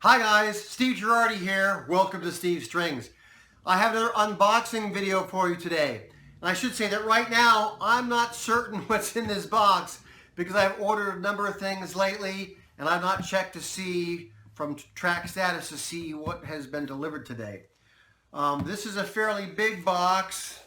Hi guys, Steve Girardi here. Welcome to Steve Strings. I have another unboxing video for you today. And I should say that right now, I'm not certain what's in this box because I've ordered a number of things lately and I've not checked to see from track status to see what has been delivered today. This is a fairly big box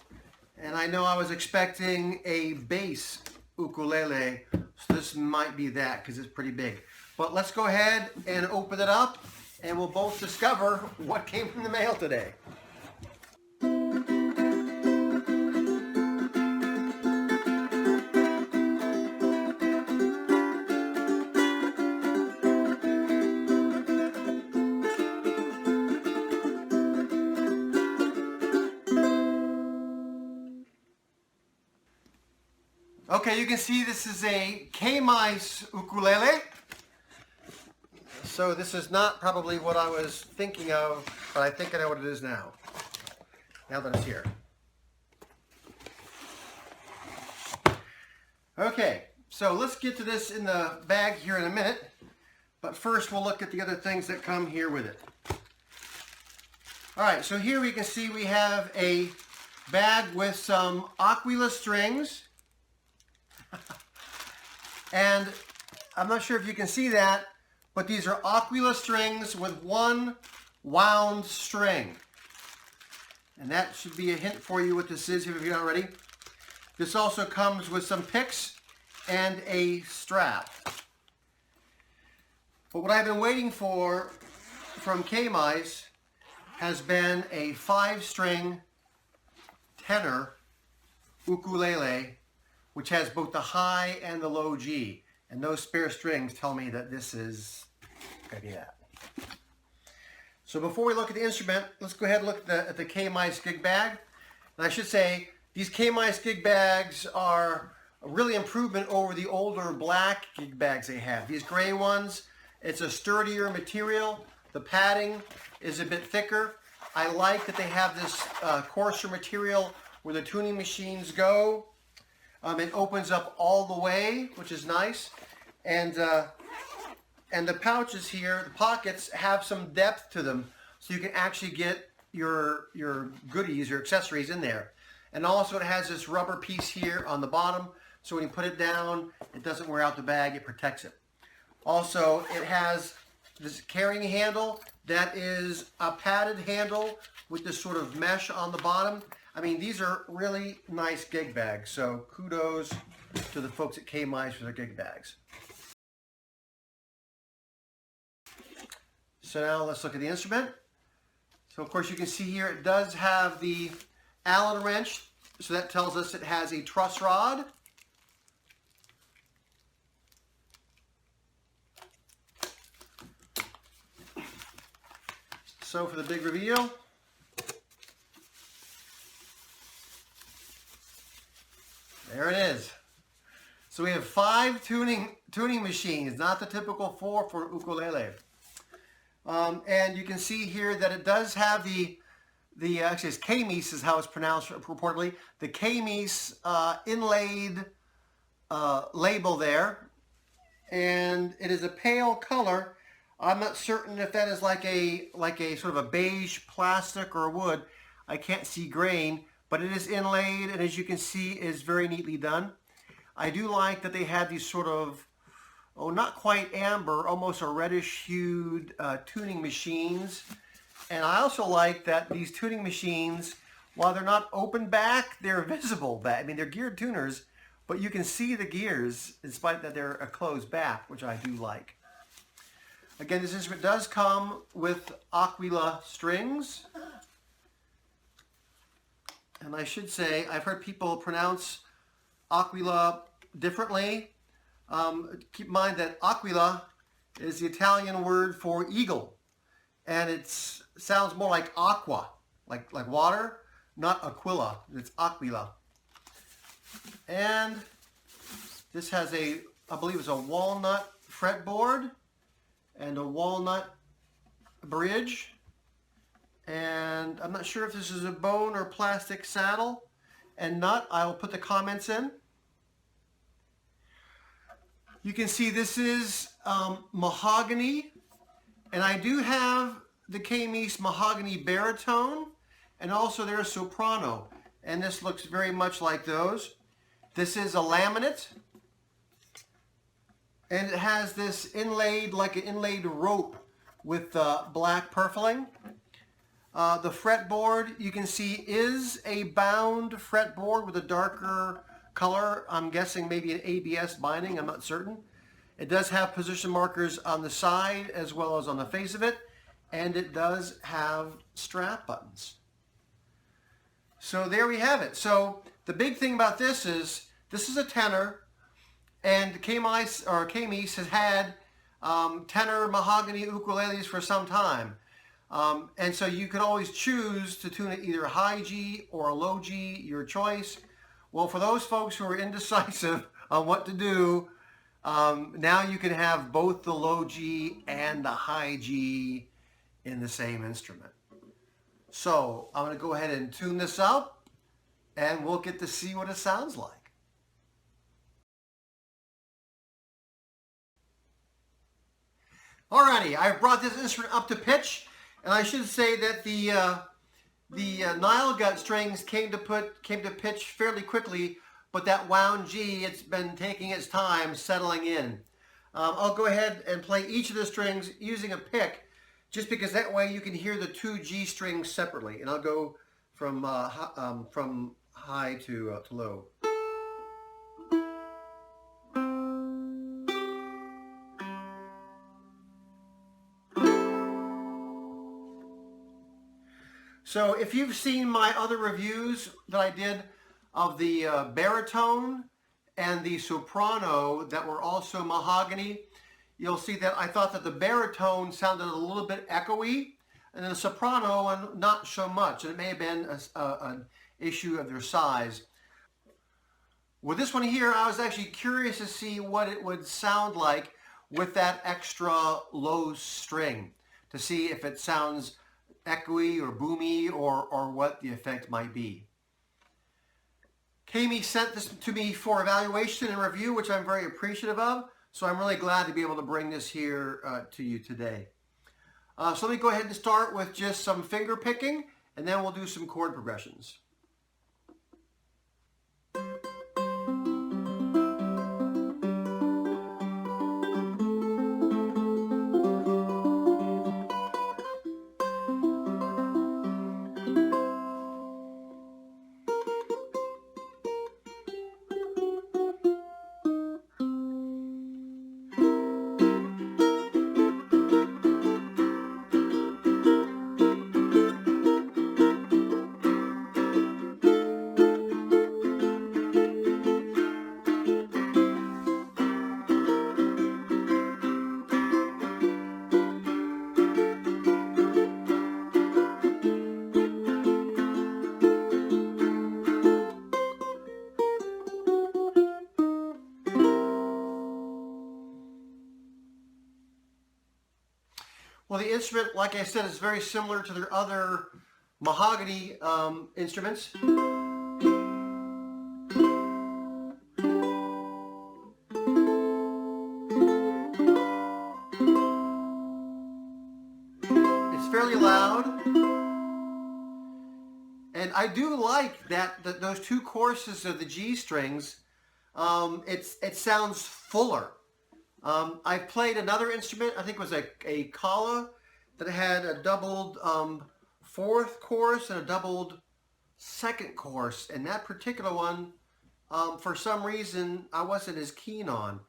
and I know I was expecting a bass ukulele, so this might be that because it's pretty big. But let's go ahead and open it up and we'll both discover what came from the mail today. Okay, you can see this is a Kmise ukulele. So this is not probably what I was thinking of, but I think I know what it is now that it's here. Okay, so let's get to this in the bag here in a minute, but first we'll look at the other things that come here with it. Alright, so here we can see we have a bag with some Aquila strings, and I'm not sure if you can see that, but these are Aquila strings with one wound string. And that should be a hint for you what this is if you're not already. This also comes with some picks and a strap. But what I've been waiting for from Kmise has been a 5-string tenor ukulele, which has both the high and the low G. And those spare strings tell me that this is going to be that. So before we look at the instrument, let's go ahead and look at the Kmise gig bag. And I should say, these Kmise gig bags are a really improvement over the older black gig bags they have. These gray ones, it's a sturdier material. The padding is a bit thicker. I like that they have this coarser material where the tuning machines go. It opens up all the way, which is nice. And the pouches here, the pockets, have some depth to them, so you can actually get your goodies, your accessories in there. And also it has this rubber piece here on the bottom, so when you put it down, it doesn't wear out the bag, it protects it. Also, it has this carrying handle that is a padded handle with this sort of mesh on the bottom. I mean, these are really nice gig bags, so kudos to the folks at Kmise for their gig bags. So now let's look at the instrument. So of course you can see here it does have the Allen wrench, so that tells us it has a truss rod. So for the big reveal, there it is. So we have 5 tuning machines, not the typical 4 for ukulele. And you can see here that it does have the actually it's Kmise is how it's pronounced reportedly, the Kmise inlaid label there. And it is a pale color. I'm not certain if that is like a sort of a beige plastic or wood. I can't see grain, but it is inlaid, and as you can see is very neatly done. I do like that they had these sort of, not quite amber, almost a reddish hued tuning machines. And I also like that these tuning machines, while they're not open back, they're visible back. I mean, they're geared tuners, but you can see the gears in spite that they're a closed back, which I do like. Again, this instrument does come with Aquila strings. And I should say, I've heard people pronounce Aquila differently. Keep in mind that Aquila is the Italian word for eagle. And it sounds more like aqua, like water, not aquila. It's Aquila. And this has I believe it's a walnut fretboard and a walnut bridge. And I'm not sure if this is a bone or plastic saddle and nut. I will put the comments in. You can see this is mahogany, And I do have the Kmise mahogany baritone, and also there's soprano, and this looks very much like those. This is a laminate, and it has this inlaid, like an inlaid rope with black purfling. The fretboard, you can see, is a bound fretboard with a darker color. I'm guessing maybe an ABS binding, I'm not certain. It does have position markers on the side as well as on the face of it, and it does have strap buttons. So there we have it. So the big thing about this is a tenor, and Kmise has had tenor mahogany ukuleles for some time. And so you can always choose to tune it either high G or low G, your choice. Well, for those folks who are indecisive on what to do, now you can have both the low G and the high G in the same instrument. So I'm going to go ahead and tune this up, and we'll get to see what it sounds like. Alrighty, I've brought this instrument up to pitch, and I should say that the Nile gut strings came to pitch fairly quickly, but that wound G, it's been taking its time settling in. I'll go ahead and play each of the strings using a pick, just because that way you can hear the two G strings separately, and I'll go from high to low. So if you've seen my other reviews that I did of the baritone and the soprano that were also mahogany, you'll see that I thought that the baritone sounded a little bit echoey, and the soprano not so much, and it may have been an issue of their size. With this one here, I was actually curious to see what it would sound like with that extra low string, to see if it sounds echoey or boomy or what the effect might be. Kmise sent this to me for evaluation and review, which I'm very appreciative of, so I'm really glad to be able to bring this here to you today. So let me go ahead and start with just some finger picking, and then we'll do some chord progressions. Well, the instrument, like I said, is very similar to their other mahogany instruments. It's fairly loud. And I do like that those two courses of the G strings, it sounds fuller. I played another instrument, I think it was a kala, that had a doubled fourth course and a doubled second course. And that particular one, for some reason, I wasn't as keen on.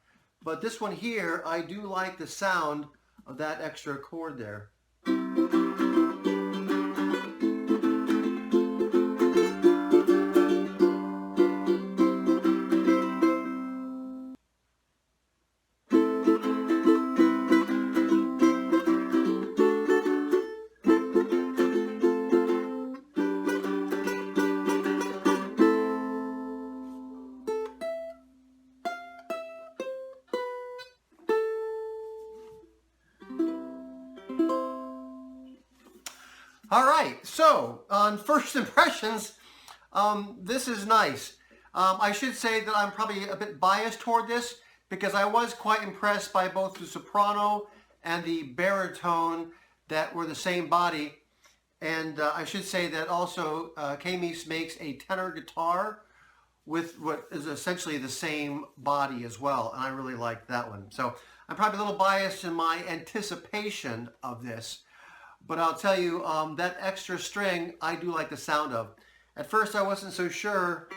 But this one here, I do like the sound of that extra chord there. All right, so on first impressions, this is nice. I should say that I'm probably a bit biased toward this because I was quite impressed by both the soprano and the baritone that were the same body. And I should say that also Kmise makes a tenor guitar with what is essentially the same body as well. And I really like that one. So I'm probably a little biased in my anticipation of this. But I'll tell you, that extra string, I do like the sound of. At first I wasn't so sure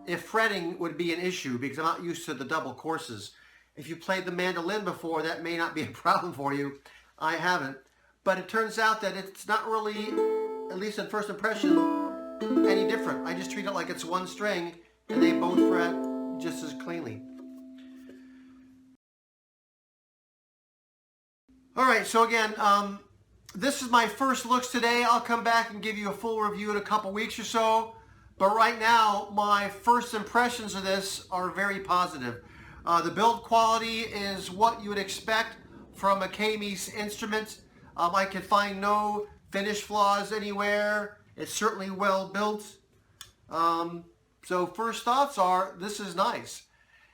if fretting would be an issue because I'm not used to the double courses. If you played the mandolin before, that may not be a problem for you. I haven't. But it turns out that it's not really, at least in first impression, any different. I just treat it like it's one string and they both fret just as cleanly. All right, so again, this is my first looks today. I'll come back and give you a full review in a couple weeks or so. But right now, my first impressions of this are very positive. The build quality is what you would expect from a Kmise instrument. I could find no finish flaws anywhere. It's certainly well built. So first thoughts are, this is nice.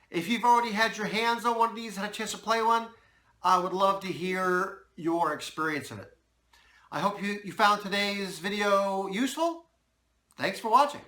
If you've already had your hands on one of these, had a chance to play one, I would love to hear your experience of it. I hope you found today's video useful. Thanks for watching.